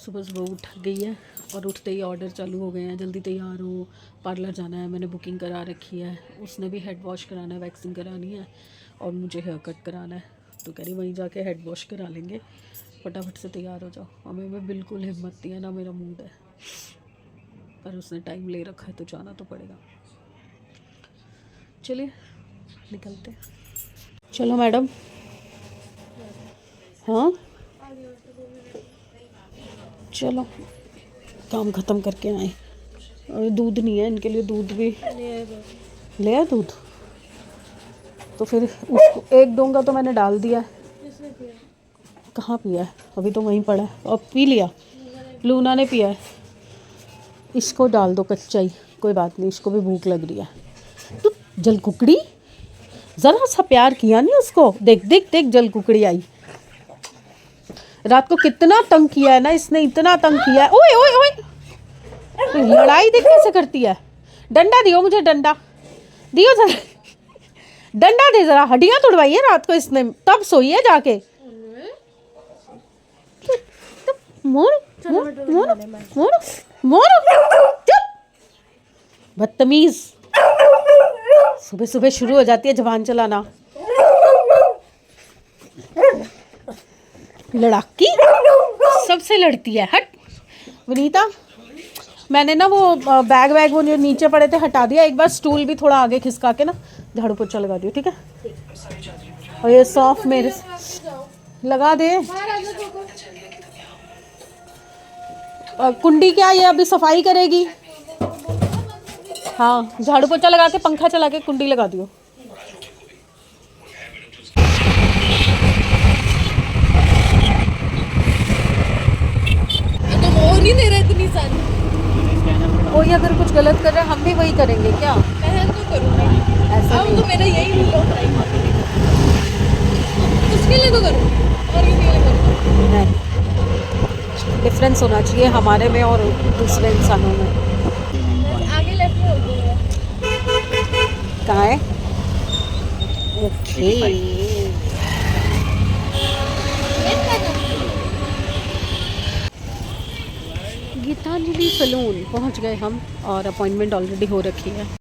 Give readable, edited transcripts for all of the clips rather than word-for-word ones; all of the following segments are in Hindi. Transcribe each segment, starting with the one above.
सुबह सुबह उठ गई है और उठते ही ऑर्डर चालू हो गए हैं, जल्दी तैयार हो, पार्लर जाना है, मैंने बुकिंग करा रखी है। उसने भी हेड वॉश कराना है, वैक्सिंग करानी है और मुझे हेयर कट कराना है। तो कह रही वहीं जाके हेड वॉश करा लेंगे, फटाफट से तैयार हो जाओ। हमें में बिल्कुल हिम्मत नहीं है ना, मेरा मूड है, पर उसने टाइम ले रखा है तो जाना तो पड़ेगा। चलिए निकलते। चलो मैडम। हाँ चलो, काम ख़त्म करके आए। और दूध नहीं है इनके लिए, दूध भी ले आए दूध। तो फिर उसको एक दूंगा तो मैंने डाल दिया। कहाँ पिया है? अभी तो वहीं पड़ा है। अब पी लिया, लूना ने पिया है। इसको डाल दो कच्चा ही, कोई बात नहीं, इसको भी भूख लग रही है। तो जल कुकड़ी, ज़रा सा प्यार किया नहीं उसको। देख देख देख, जल कुकड़ी आई। रात को कितना तंग किया है ना इसने, इतना तंग किया है। ओए ओए ओए, लड़ाई देख कैसे करती है। डंडा दियो मुझे, डंडा दियो जरा, डंडा दे जरा। हड्डियां तोड़वाई है रात को इसने, तब सोई है जाके। मोर मोर मोर मोर मोर, बदतमीज। सुबह सुबह शुरू हो जाती है जबान चलाना। लड़ाकी, सबसे लड़ती है। हट विनीता, मैंने ना वो बैग वैग वो जो नीचे पड़े थे हटा दिया। एक बार स्टूल भी थोड़ा आगे खिसका के ना झाड़ू पोछा लगा दियो, ठीक है। और ये सॉफ्ट मेरे लगा दे। कुंडी क्या, ये अभी सफाई करेगी। हाँ, झाड़ू पोछा लगा के पंखा चला के कुंडी लगा दियो। तो वो नहीं दे रहे इतनी सारी। कोई अगर कुछ गलत कर रहा है हम भी वही करेंगे क्या? पहन तो करूँगी, ऐसा अब तो मेरा यही रूल ऑफ लाइफ है। उसके लिए तो करूँगी और किसी के लिए करूँगी नहीं, डिफरेंस होना चाहिए हमारे में और दूसरे इंसानों में। आगे लेफ्ट में होगी। कहाँ है? ओके। गीतांजलि सलून पहुंच गए हम और अपॉइंटमेंट ऑलरेडी हो रखी है।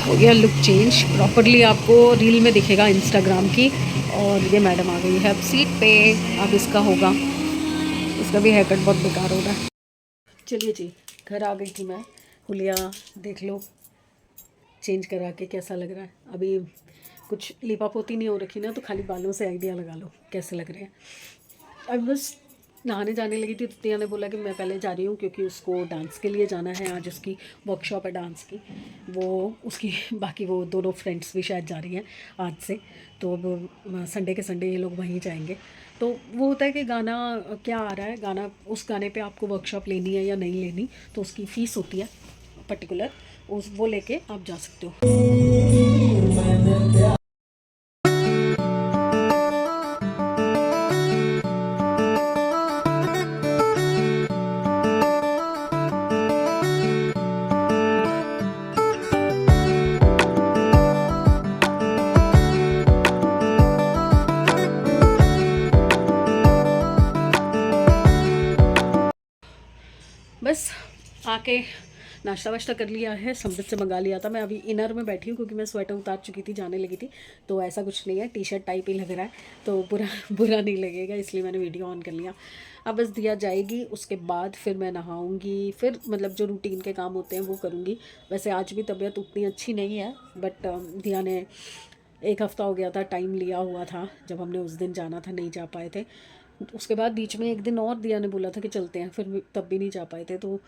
हो गया लुक चेंज प्रॉपरली, आपको रील में दिखेगा इंस्टाग्राम की। और ये मैडम आ गई है अब सीट पे। अब इसका होगा, इसका भी हेयर कट बहुत बेकार हो रहा है। चलिए जी, घर आ गई थी मैं। हुलिया देख लो, चेंज करा के कैसा लग रहा है। अभी कुछ लिपापोती नहीं हो रखी ना, तो खाली बालों से आइडिया लगा लो कैसे लग रहे हैं। अब बस नहाने जाने लगी थी तो तिया ने बोला कि मैं पहले जा रही हूँ क्योंकि उसको डांस के लिए जाना है। आज उसकी वर्कशॉप है डांस की, वो उसकी बाकी वो दोनों फ्रेंड्स भी शायद जा रही हैं आज से। तो अब संडे के संडे ये लोग वहीं जाएंगे। तो वो होता है कि गाना क्या आ रहा है, गाना उस गाने पे आपको वर्कशॉप लेनी है या नहीं लेनी, तो उसकी फ़ीस होती है पर्टिकुलर, उस वो लेके आप जा सकते हो। बस आके नाश्ता वाश्ता कर लिया है, समृद्ध से मंगा लिया था। मैं अभी इनर में बैठी हूँ क्योंकि मैं स्वेटर उतार चुकी थी, जाने लगी थी, तो ऐसा कुछ नहीं है, टी शर्ट टाइप ही लग रहा है, तो बुरा नहीं लगेगा, इसलिए मैंने वीडियो ऑन कर लिया। अब बस दिया जाएगी, उसके बाद फिर मैं नहाऊंगी, फिर मतलब जो रूटीन के काम होते हैं वो करूँगी। वैसे आज भी तबीयत उतनी अच्छी नहीं है, बट दिया ने 1 हफ़्ता हो गया था, टाइम लिया हुआ था, जब हमने उस दिन जाना था नहीं जा पाए थे। उसके बाद बीच में 1 दिन और दिया ने बोला था कि चलते हैं, फिर तब भी नहीं जा पाए थे। तो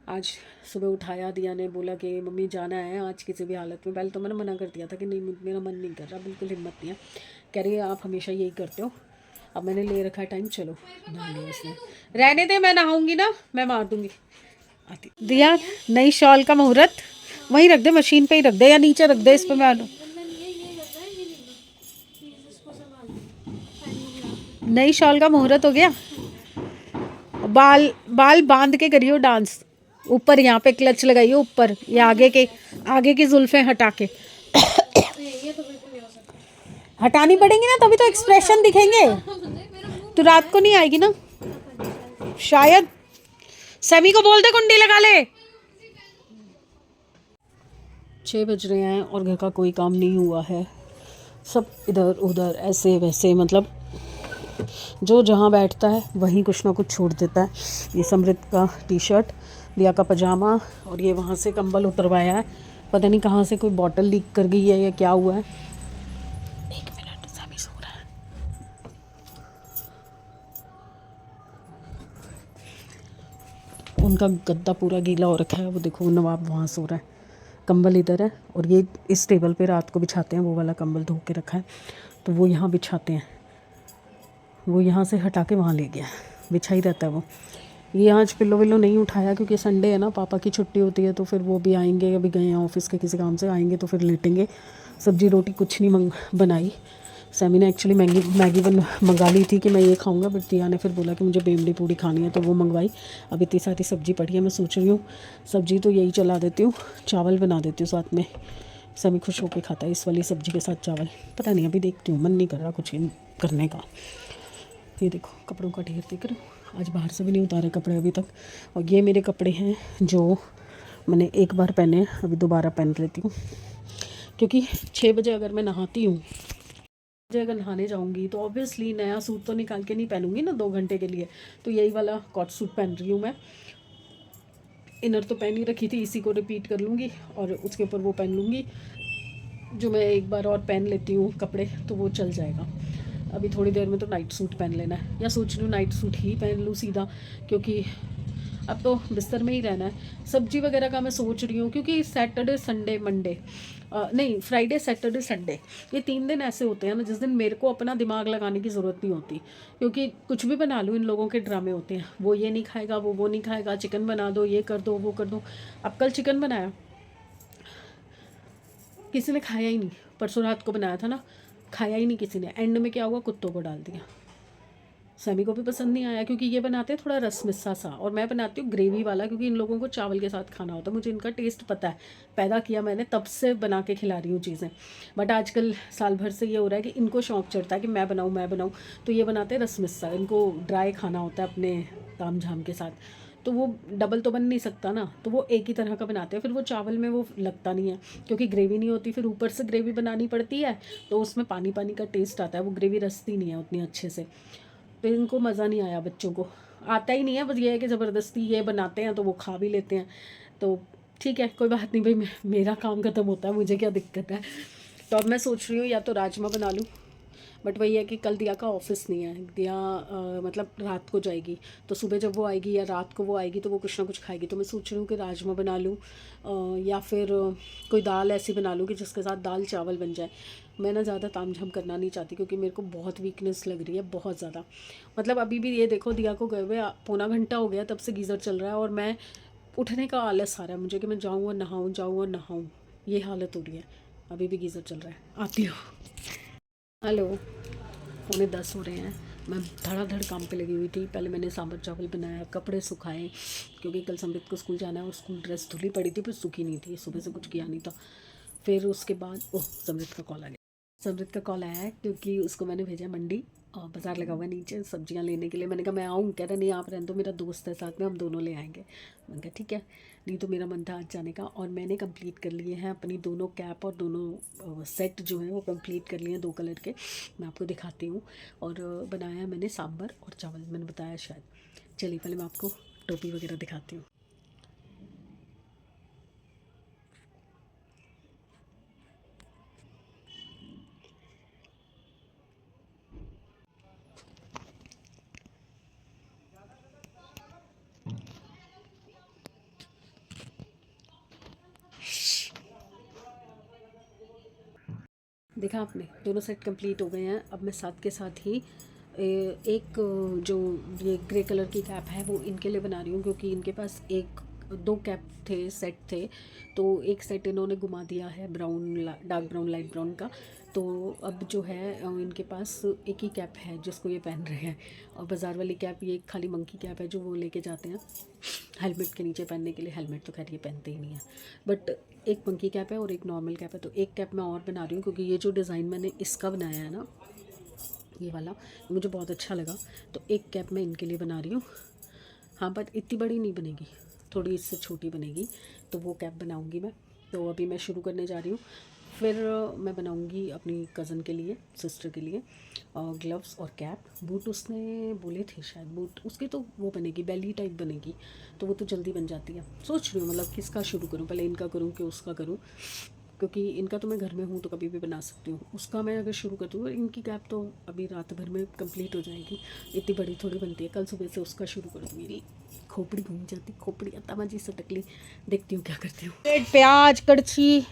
आज सुबह उठाया, दिया ने बोला कि मम्मी जाना है आज किसी भी हालत में। पहले तो मैंने मना कर दिया था कि नहीं, मेरा मन नहीं कर रहा, बिल्कुल हिम्मत नहीं है। कह रही है आप हमेशा यही करते हो। अब मैंने ले रखा है टाइम, चलो नहा लिया उसने। रहने दे, मैं नहाऊंगी ना, मैं मार दूंगी। आती दिया, नई शॉल का मुहूर्त वहीं रख दे, मशीन पे ही रख दे या नीचे रख दे, इस पे मैं नई शॉल का मुहूर्त हो गया। बाल बाल बांध के करियो डांस, ऊपर यहाँ पे क्लच लगाइयो, ऊपर ये आगे की जुल्फें हटा के हटानी पड़ेंगी ना, तभी तो एक्सप्रेशन दिखेंगे। तो रात को नहीं आएगी ना शायद, समी को बोल दे कुंडी लगा ले। 6 बज रहे हैं और घर का कोई काम नहीं हुआ है, सब इधर उधर ऐसे वैसे, मतलब जो जहाँ बैठता है वहीं कुछ ना कुछ छोड़ देता है। ये समृद्ध का टी शर्ट, दिया का पजामा, और ये वहाँ से कंबल उतरवाया है, पता नहीं कहाँ से कोई बॉटल लीक कर गई है या क्या हुआ है। 1 मिनट, सभी सो रहा है। उनका गद्दा पूरा गीला हो रखा है, वो देखो नवाब वहाँ सो रहा है, कंबल इधर है, और ये इस टेबल पे रात को बिछाते हैं, वो वाला कंबल धो के रखा है, तो वो यहाँ बिछाते हैं, वो यहाँ से हटा के वहाँ ले गया, बिछा ही रहता है वो। ये आज पिल्लो विल्लो नहीं उठाया क्योंकि संडे है ना, पापा की छुट्टी होती है, तो फिर वो भी आएंगे, अभी गए हैं ऑफिस के किसी काम से, आएंगे तो फिर लेटेंगे। सब्जी रोटी कुछ नहीं बनाई। सैमी ने एक्चुअली मैगी मंगा ली थी कि मैं ये खाऊंगा, बट दिया ने फिर बोला कि मुझे बेमड़ी पूड़ी खानी है, तो वो मंगवाई। अब इतनी सारी सब्जी पड़ी है, मैं सोच रही हूँ सब्जी तो यही चला देती हूँ, चावल बना देती हूँ साथ में। सैमी खुश होकर खाता है इस वाली सब्जी के साथ चावल, पता नहीं अभी देखती हूँ, मन नहीं कर रहा कुछ करने का। ये देखो कपड़ों का ढेर देख रहे हो, आज बाहर से भी नहीं उतारे कपड़े अभी तक। और ये मेरे कपड़े हैं जो मैंने एक बार पहने, अभी दोबारा पहन लेती हूँ, क्योंकि 6 बजे अगर मैं नहाती हूँ, अगर नहाने जाऊँगी तो ऑब्वियसली नया सूट तो निकाल के नहीं पहनूंगी ना 2 घंटे के लिए, तो यही वाला कॉट सूट पहन रही हूँ मैं। इनर तो पहन ही रखी थी, इसी को रिपीट कर लूँगी और उसके ऊपर वो पहन लूँगी जो मैं एक बार और पहन लेती हूँ कपड़े, तो वो चल जाएगा। अभी थोड़ी देर में तो नाइट सूट पहन लेना है, या सोच रही हूँ नाइट सूट ही पहन लूँ सीधा, क्योंकि अब तो बिस्तर में ही रहना है। सब्जी वगैरह का मैं सोच रही हूँ, क्योंकि सैटरडे संडे मंडे नहीं, फ्राइडे सैटरडे संडे, ये 3 दिन ऐसे होते हैं ना जिस दिन मेरे को अपना दिमाग लगाने की ज़रूरत नहीं होती, क्योंकि कुछ भी बना लूँ, इन लोगों के ड्रामे होते हैं, वो ये नहीं खाएगा, वो नहीं खाएगा, चिकन बना दो, ये कर दो, वो कर दो। अब कल चिकन बनाया, किसी ने खाया ही नहीं, परसों रात को बनाया था ना, खाया ही नहीं किसी ने, एंड में क्या हुआ, कुत्तों को डाल दिया। सैमी को भी पसंद नहीं आया, क्योंकि ये बनाते हैं थोड़ा रसमिस्सा सा, और मैं बनाती हूँ ग्रेवी वाला, क्योंकि इन लोगों को चावल के साथ खाना होता है। मुझे इनका टेस्ट पता है, पैदा किया मैंने, तब से बना के खिला रही हूँ चीज़ें, बट आजकल साल भर से ये हो रहा है कि इनको शौक चढ़ता है कि मैं बनाऊँ, तो ये बनाते हैं रसमिस्सा, इनको ड्राई खाना होता है अपने ताम झाम के साथ, तो वो डबल तो बन नहीं सकता ना, तो वो एक ही तरह का बनाते हैं, फिर वो चावल में वो लगता नहीं है, क्योंकि ग्रेवी नहीं होती, फिर ऊपर से ग्रेवी बनानी पड़ती है, तो उसमें पानी पानी का टेस्ट आता है, वो ग्रेवी रसती नहीं है उतनी अच्छे से, तो इनको मज़ा नहीं आया, बच्चों को आता ही नहीं है, बस ये है कि ज़बरदस्ती ये बनाते हैं तो वो खा भी लेते हैं, तो ठीक है, कोई बात नहीं भाई, मेरा काम ख़त्म होता है, मुझे क्या दिक्कत है। तो अब मैं सोच रही हूँ या तो राजमा बना लूँ, बट वही है कि कल दिया का ऑफिस नहीं है, दिया मतलब रात को जाएगी, तो सुबह जब वो आएगी या रात को वो आएगी तो वो कुछ ना कुछ खाएगी। तो मैं सोच रही हूँ कि राजमा बना लूँ या फिर कोई दाल ऐसी बना लूँ कि जिसके साथ दाल चावल बन जाए। मैं ना ज़्यादा तामझाम करना नहीं चाहती क्योंकि मेरे को बहुत वीकनेस लग रही है, बहुत ज़्यादा। मतलब अभी भी ये देखो, दिया को गए हुए पौना घंटा हो गया तब से गीज़र चल रहा है और मैं उठने का आलस आ रहा है मुझे कि मैं जाऊँ और नहाऊँ, जाऊँ और नहाऊँ, ये हालत हो रही है। अभी भी गीज़र चल रहा है, आती हूँ। हेलो, 9:45 हो रहे हैं। मैं धड़ाधड़ काम पे लगी हुई थी। पहले मैंने सांभर चावल बनाया, कपड़े सुखाए क्योंकि कल समृत को स्कूल जाना है और स्कूल ड्रेस धुली पड़ी थी पर सूखी नहीं थी, सुबह से कुछ किया नहीं था। फिर उसके बाद ओह, समृत का कॉल आ गया। समृत का कॉल आया है क्योंकि उसको मैंने भेजा मंडी और बाज़ार लगा हुआ है नीचे सब्जियां लेने के लिए। मैंने कहा मैं आऊँ, कह रहा नहीं आप रहने दो, मेरा दोस्त है साथ में, हम दोनों ले आएंगे। मैंने कहा ठीक है। नहीं तो मेरा मन था आज जाने का और मैंने कंप्लीट कर लिए हैं अपनी दोनों कैप और दोनों सेट जो हैं वो कंप्लीट कर लिए हैं 2 कलर के। मैं आपको दिखाती हूँ। और बनाया मैंने सांभर और चावल, मैंने बताया शायद। चलिए पहले मैं आपको टोपी वगैरह दिखाती हूँ। देखा आपने, दोनों सेट कंप्लीट हो गए हैं। अब मैं साथ के साथ ही एक जो ये ग्रे कलर की कैप है वो इनके लिए बना रही हूँ क्योंकि इनके पास 2 कैप थे, सेट थे। तो एक सेट इन्होंने घुमा दिया है brown, dark brown, light brown का। तो अब जो है इनके पास एक ही कैप है जिसको ये पहन रहे हैं। और बाज़ार वाली कैप ये खाली मंकी कैप है जो वो लेके जाते हैं हेलमेट के नीचे पहनने के लिए। हेलमेट तो खैर ये पहनते ही नहीं है, बट एक मंकी कैप है और एक नॉर्मल कैप है। तो एक कैप मैं और बना रही हूँ क्योंकि ये जो डिज़ाइन मैंने इसका बनाया है ना, ये वाला, मुझे बहुत अच्छा लगा। तो एक कैप मैं इनके लिए बना रही हूँ। हाँ, बट इतनी बड़ी नहीं बनेगी, थोड़ी इससे छोटी बनेगी। तो वो कैप बनाऊँगी मैं। तो अभी मैं शुरू करने जा रही हूँ। फिर मैं बनाऊँगी अपनी कज़न के लिए, सिस्टर के लिए ग्लव्स और कैप। बूट उसने बोले थे शायद, बूट उसकी तो वो बनेगी बेली टाइप बनेगी, तो वो तो जल्दी बन जाती है। सोच रही हूँ मतलब किसका शुरू करूँ, पहले इनका करूँ कि उसका करूँ, क्योंकि इनका तो मैं घर में हूँ तो कभी भी बना सकती हूँ। उसका मैं अगर शुरू करती हूँ, इनकी कैप तो अभी रात भर में कंप्लीट हो जाएगी, इतनी बड़ी थोड़ी बनती है। कल सुबह से उसका शुरू कर दूँ। मेरी खोपड़ी घूम जाती, खोपड़ी तमाजी से टकली। देखती हूँ क्या करती हूँ। प्याज, कड़छी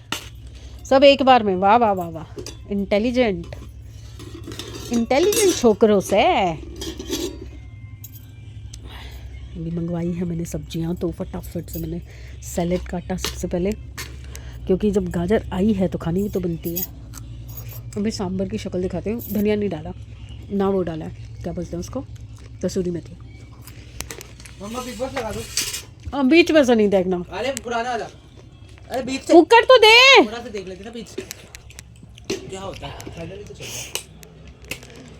सब एक बार में। वाह वाह वाह वाह, इंटेलिजेंट इंटेलिजेंट छोकरों से। भी मंगवाई है मैंने सब्जियां, तो फटाफट से मैंने सैलेड काटा सबसे पहले क्योंकि जब गाजर आई है तो खानी भी तो बनती है। अभी सांभर की शक्ल दिखाते हूँ। धनिया नहीं डाला ना, वो डाला है क्या बोलते हैं उसको, कसूरी मेथी। मम्मा बिग बॉस लगा दो। हाँ, बीच में से नहीं देखना। अरे पुराना वाला, अरे बीच से कुकर तो दे। थोड़ा सा देख लेते ना बीच से क्या होता है। फाइनली तो चल रहा है।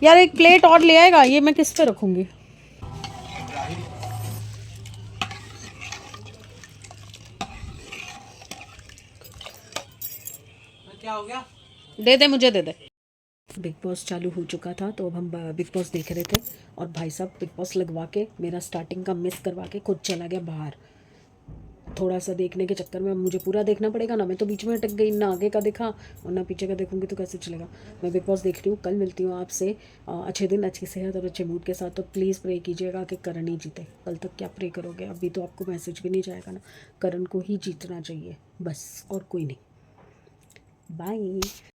यार एक प्लेट और ले आएगा, ये मैं किस पे रखूँगी। क्या हो गया? दे दे, मुझे दे दे। बिग बॉस चालू हो चुका था तो अब हम बिग बॉस देख रहे थे और भाई साहब बिग बॉस लगवा के मेरा स्टार्टिंग का मिस करवा के खुद चला गया बाहर। थोड़ा सा देखने के चक्कर में अब मुझे पूरा देखना पड़ेगा ना। मैं तो बीच में अटक गई, ना आगे का देखा और ना पीछे का देखूंगी तो कैसे चलेगा। मैं बिग बॉस देख रही हूँ। कल मिलती हूँ आपसे अच्छे दिन, अच्छी सेहत और अच्छे मूड के साथ। तो प्लीज़ प्रे कीजिएगा कि करण ही जीते। कल तक क्या प्रे करोगे, अभी तो आपको मैसेज भी नहीं जाएगा ना। करण को ही जीतना चाहिए बस, और कोई नहीं। बाय।